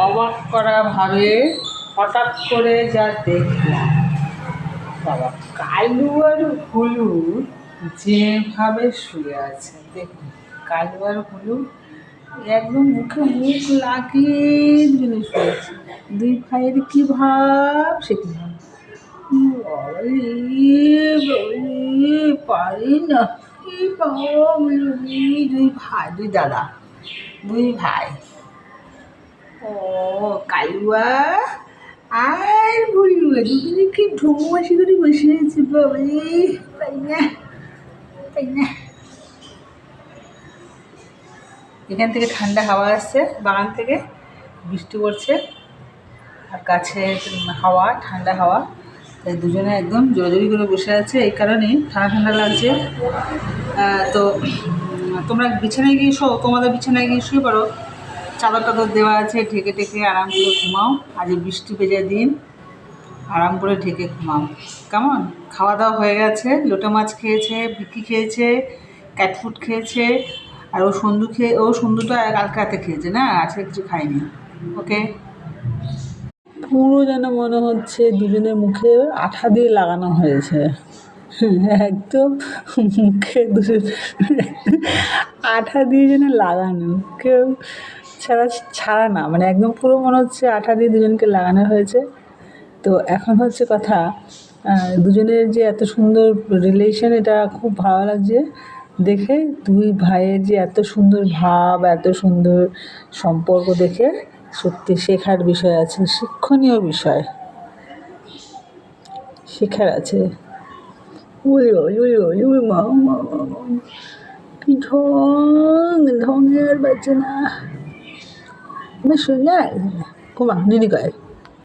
অবাক করা ভাবে হঠাৎ করে যা দেখলাম, বাবা, কালু আর হুলু যেভাবে শুয়ে আছে দেখুন। কালু আর হুলু একদম মুখে মুখ লাগিয়ে দুজনে শুয়েছে। দুই ভাইয়ের কি ভাব, সে কি ভাব, বাবারে, বাবারে, পারি না, এই বাবা, দুই ভাই, দুই দাদা, দুই ভাই। ও কালুয়া আর ভুলুয়া দুজনে কি ঢোমাসি করে বসে আছে, বাবারে, তাই না, তাই না। এখান থেকে ঠান্ডা হাওয়া আসছে, বাগান থেকে বৃষ্টি পড়ছে আর গাছের হাওয়া, ঠান্ডা হাওয়া, তাই দুজনে একদম জোরাজোরি করে বসে আছে। এই কারণেই ঠান্ডা ঠান্ডা লাগছে। তো তোমরা বিছানায় গিয়ে শো, তোমাদের বিছানায় গিয়ে শুয়ে পড়ো, চাদর টাদর দেওয়া আছে, ঢেকে ঢেকে আরাম করে ঘুমাও। আজ বৃষ্টি ভেজা দিন, আরাম করে ঢেকে ঘুমাও, কেমন? খাওয়া দাওয়া হয়ে গেছে, লোটা মাছ খেয়েছে, বিকি খেয়েছে, ক্যাটফুড খেয়েছে, আর ও সন্ধুটা কালকে রাতে খেয়েছে না, আজকে কিছু খায়নি। ওকে, পুরো যেন মনে হচ্ছে দুজনের মুখে আঠা দিয়ে লাগানো হয়েছে, একদম মুখে দুজন আঠা দিয়ে যেন লাগানো, কেউ ছাড়া না, মানে একদম পুরো মনে হচ্ছে আঠা দিয়ে দুজনকে লাগানো হয়েছে। তো এখন হচ্ছে কথা, দুজনের যে এত সুন্দর রিলেশন, এটা খুব ভালো লাগছে দেখে। দুই ভাইয়ের যে এত সুন্দর ভাব, এত সুন্দর সম্পর্ক দেখে সত্যি শেখার বিষয় আছে, শিক্ষণীয় বিষয় শেখার আছে। কি ঢঙের বাচ্চা না, বেশ না, ঘুমা, দিদি কয়।